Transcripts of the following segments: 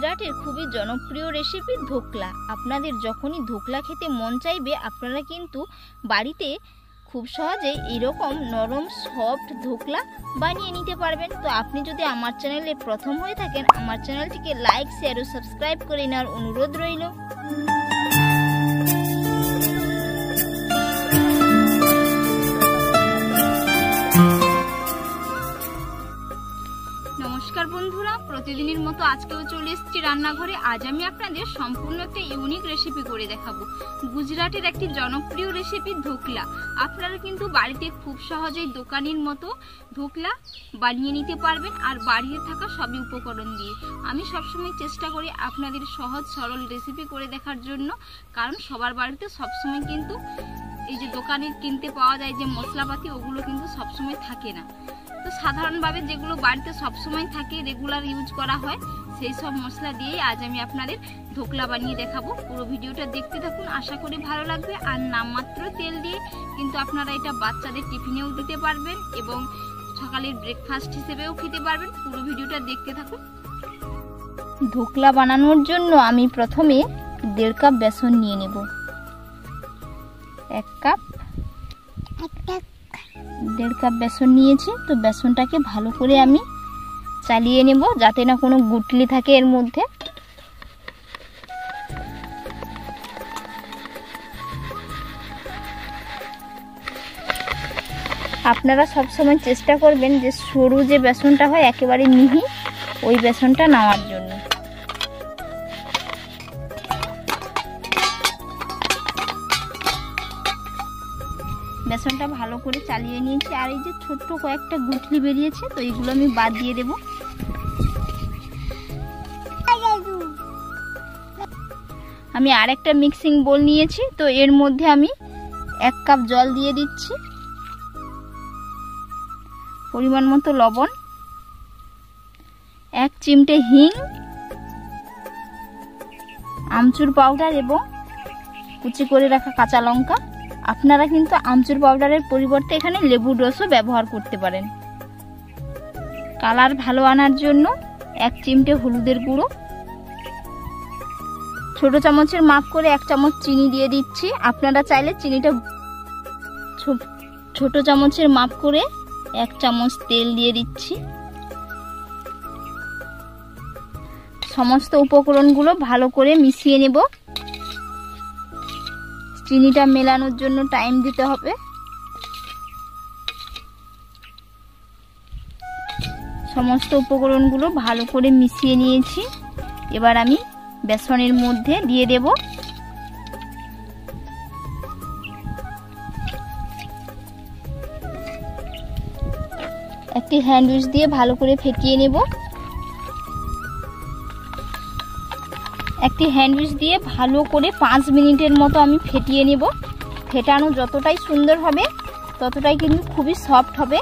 গুজরাটের খুবই জনপ্রিয় রেসিপি ধোকলা। আপনাদের যখনই ধোকলা খেতে মন চাইবে আপনারা কিন্তু বাড়িতে খুব সহজে এরকম নরম সফট ধোকলা বানিয়ে নিতে পারবেন। তো আপনি যদি আমার চ্যানেলে প্রথম হয়ে থাকেন আমার চ্যানেলটিকে লাইক শেয়ার ও সাবস্ক্রাইব করে নেওয়ার অনুরোধ রইল। নমস্কার বন্ধুরা, প্রতিদিনের মতো আজকেও চলে এসেছি রান্নাঘরে। আজ আমি আপনাদের সম্পূর্ণ একটা ইউনিক রেসিপি করে দেখাবো। গুজরাটের একটি জনপ্রিয় রেসিপি ধোকলা। আপনারা কিন্তু বাড়িতে খুব সহজেই দোকানের মতো ধোকলা বানিয়ে নিতে পারবেন, আর বাড়িতে থাকা সবই উপকরণ দিয়ে। আমি সবসময় চেষ্টা করি আপনাদের সহজ সরল রেসিপি করে দেখার জন্য, কারণ সবার বাড়িতে সবসময় কিন্তু এই যে দোকানে কিনতে পাওয়া যায় যে মশলাপাতি, ওগুলো কিন্তু সবসময় থাকে না। তো সাধারণভাবে যেগুলো বাড়িতে সবসময় থাকে, রেগুলার ইউজ করা হয়, সেই সব মশলা দিয়েই আজ আমি আপনাদের ধোকলা বানিয়ে দেখাবো। পুরো ভিডিওটা দেখতে থাকুন, আশা করি ভালো লাগবে। আর নামমাত্র তেল দিয়ে কিন্তু আপনারা এটা বাচ্চাদের টিফিনেও দিতে পারবেন এবং সকালের ব্রেকফাস্ট হিসেবেও খেতে পারবেন। পুরো ভিডিওটা দেখতে থাকুন। ধোকলা বানানোর জন্য আমি প্রথমে 1.5 কাপ বেসন নিয়ে নেব। 1 কাপ 1.5 কাপ বেসন নিয়েছি। তো বেসনটাকে ভালো করে আমি চালিয়ে নেব যাতে না কোনো গুটলি থাকে এর মধ্যে। আপনারা সবসময় চেষ্টা করবেন যে সরু যে বেসনটা হয় একেবারে মিহি, ওই বেসনটা নেওয়ার জন্য। বেসনটা ভালো করে চালিয়ে নিয়েছি। আর এই যে ছোট্ট কয়েকটা গুটলি বেরিয়েছে, তো এইগুলো আমি বাদ দিয়ে দেব। আমি আরেকটা মিক্সিং বোল নিয়েছি, তো এর মধ্যে আমি 1 কাপ জল দিয়ে দিচ্ছি, পরিমাণ মতো লবণ, 1 চিমটে হিং, আমচুর পাউডার এবং কুচি করে রাখা কাঁচা লঙ্কা। আপনারা কিন্তু আমচুর পাউডারের পরিবর্তে এখানে লেবুর রসও ব্যবহার করতে পারেন। কালার ভালো আনার জন্য 1 চিমটে হলুদের গুঁড়ো, ছোট চামচের মাপ করে 1 চামচ চিনি দিয়ে দিচ্ছি। আপনারা চাইলে চিনিটা ছোট চামচের মাপ করে 1 চামচ তেল দিয়ে দিচ্ছি। সমস্ত উপকরণগুলো ভালো করে মিশিয়ে নেব। চিনিটা মেলানোর জন্য টাইম দিতে হবে। সমস্ত উপকরণগুলো ভালো করে মিশিয়ে নিয়েছি। এবার আমি বেসনের মধ্যে দিয়ে দেব। একটি হ্যান্ড উইচ দিয়ে ভালো করে ফেটিয়ে নেব। একটি হ্যান্ড উইচ দিয়ে ভালো করে 5 মিনিটের মতো আমি ফেটিয়ে নেব। ফেটানো যতটাই সুন্দর হবে ততটাই কিন্তু খুবই সফট হবে।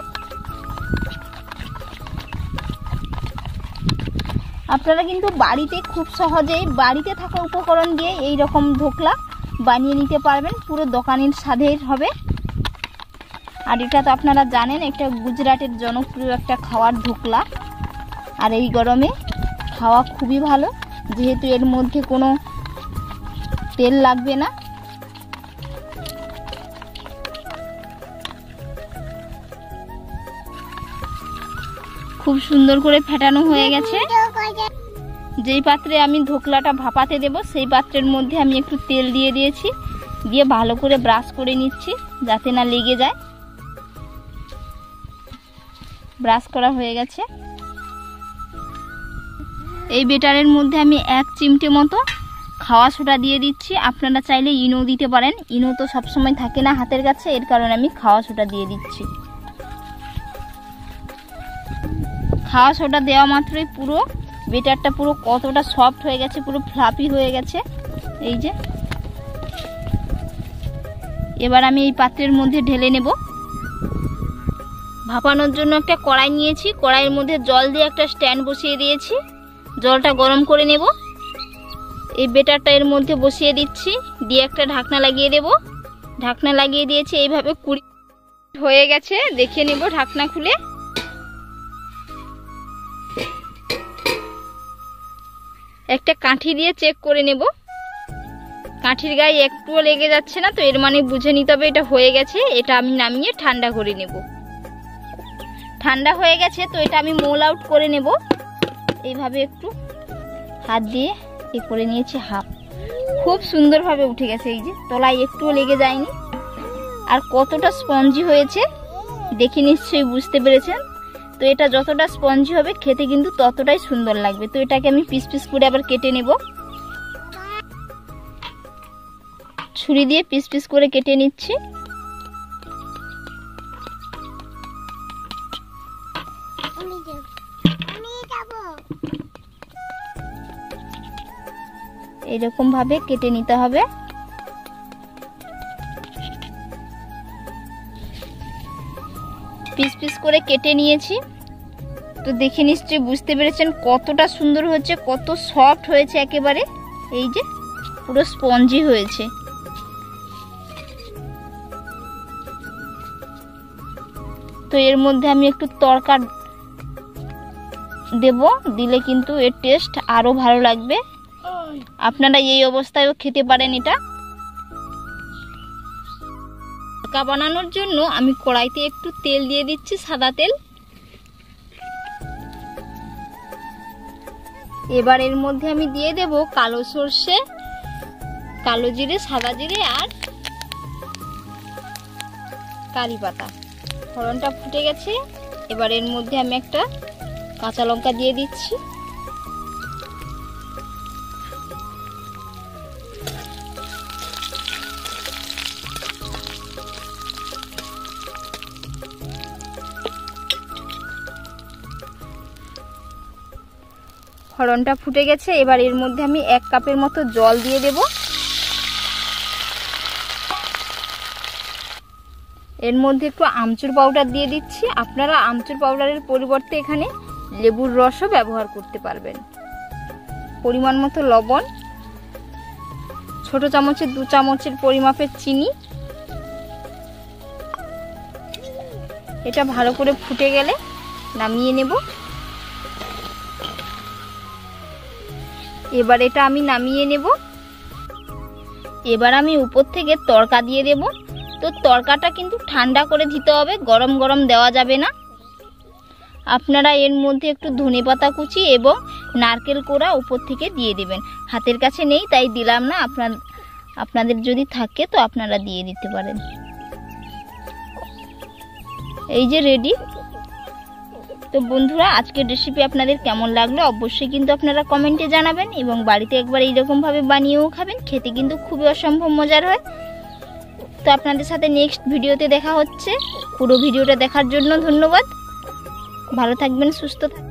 আপনারা কিন্তু বাড়িতে খুব সহজেই বাড়িতে থাকা উপকরণ দিয়ে এই রকম ধোকলা বানিয়ে নিতে পারবেন, পুরো দোকানের স্বাদের হবে। আর এটা তো আপনারা জানেন, এটা গুজরাটের জনপ্রিয় একটা খাওয়ার ধোকলা। আর এই গরমে খাওয়া খুবই ভালো, যেহেতু এর মধ্যে কোনো তেল লাগবে না। খুব সুন্দর করে ফেটানো হয়ে গেছে। যেই পাত্রে আমি ধোকলাটা ভাপাতে দেব সেই পাত্রের মধ্যে আমি একটু তেল দিয়ে দিয়েছি, দিয়ে ভালো করে ব্রাশ করে নিচ্ছি যাতে না লেগে যায়। ব্রাশ করা হয়ে গেছে। এই বেটারের মধ্যে আমি 1 চিমটে মতো খাওয়া সোডা দিয়ে দিচ্ছি। আপনারা চাইলে ইনো দিতে পারেন, ইনো তো সবসময় থাকে না হাতের কাছে, এর কারণে আমি খাওয়া সোডা দিয়ে দিচ্ছি। খাওয়া সোডা দেওয়া মাত্রই পুরো বেটারটা পুরো কতটা সফট হয়ে গেছে, পুরো ফ্লাফি হয়ে গেছে। এই যে এবার আমি এই পাত্রের মধ্যে ঢেলে নেব। ভাপানোর জন্য একটা কড়াই নিয়েছি, কড়াইয়ের মধ্যে জল দিয়ে একটা স্ট্যান্ড বসিয়ে দিয়েছি। জলটা গরম করে নেব। এই বেটারটা এর মধ্যে বসিয়ে দিচ্ছি, দিয়ে একটা ঢাকনা লাগিয়ে দেব। ঢাকনা লাগিয়ে দিয়েছি, এইভাবে 20 মিনিট হয়ে গেছে। দেখে নেব ঢাকনা খুলে। একটা কাঠি দিয়ে চেক করে নেব। কাঠির গায়ে একটুও লেগে যাচ্ছে না, তো এর মানে বুঝে নিতে হবে এটা হয়ে গেছে। এটা আমি নামিয়ে ঠান্ডা করে নেব। ঠান্ডা হয়ে গেছে, তো এটা আমি মোল আউট করে নেব। এইভাবে একটু হাত দিয়ে এ করে নিয়েছি হাফ। খুব সুন্দরভাবে উঠে গেছে, এই যে তলায় একটুও লেগে যায়নি। আর কতটা স্পঞ্জি হয়েছে দেখে নিশ্চয়ই বুঝতে পেরেছেন। তো এটা যতটা স্পঞ্জি হবে খেতে কিন্তু ততটাই সুন্দর লাগবে। তো এটাকে আমি পিস পিস করে আবার কেটে নেব। ছুরি দিয়ে পিস পিস করে কেটে নিচ্ছি। এরকম ভাবে কেটে নিতে হবে। পিস পিস করে কেটে নিয়েছি। তো দেখে নিশ্চয়ই বুঝতে পেরেছেন কতটা সুন্দর হয়েছে, কত সফট হয়েছে একেবারে। এই যে পুরো স্পঞ্জি হয়েছে। তো এর মধ্যে আমি একটু তড়কা দেব, দিলে কিন্তু এর টেস্ট আরো ভালো লাগবে। আপনারা এই অবস্থায়ও খেতে পারেন এটা। তড়কা বানানোর জন্য আমি কড়াইতে একটু তেল দিয়ে দিচ্ছি, সাদা তেল। এবার এর মধ্যে আমি দিয়ে দেব কালো সর্ষে, কালো জিরে, সাদা জিরে আর কারি পাতা। ফোড়নটা ফুটে গেছে। এবার এর মধ্যে আমি একটা কাঁচা লঙ্কা দিয়ে দিচ্ছি। ফোড়নটা ফুটে গেছে। এবার এর মধ্যে আমি 1 কাপের মতো জল দিয়ে দেব। এর মধ্যে একটু আমচুর পাউডার দিয়ে দিচ্ছি। আপনারা আমচুর পাউডারের পরিবর্তে এখানে লেবুর রসও ব্যবহার করতে পারবেন। পরিমাণ মতো লবণ, ছোট চামচের 2 চামচের পরিমাপের চিনি। এটা ভালো করে ফুটে গেলে নামিয়ে নেব। এবার এটা আমি নামিয়ে নেব। এবার আমি উপর থেকে তড়কা দিয়ে দেব। তো তড়কাটা কিন্তু ঠান্ডা করে দিতে হবে, গরম গরম দেওয়া যাবে না। আপনারা এর মধ্যে একটু ধনেপাতা কুচি এবং নারকেল কোড়া উপর থেকে দিয়ে দেবেন। হাতের কাছে নেই তাই দিলাম না, আপনাদের যদি থাকে তো আপনারা দিয়ে দিতে পারেন। এই যে রেডি। তো বন্ধুরা, আজকের রেসিপি আপনাদের কেমন লাগলো অবশ্যই কিন্তু আপনারা কমেন্টে জানাবেন এবং বাড়িতে একবার এইরকম ভাবে বানিয়েও খাবেন। খেতে কিন্তু খুবই অসম্ভব মজার হয়। তো আপনাদের সাথে নেক্সট ভিডিওতে দেখা হচ্ছে। পুরো ভিডিওটা দেখার জন্য ধন্যবাদ। ভালো থাকবেন, সুস্থ থাকবেন।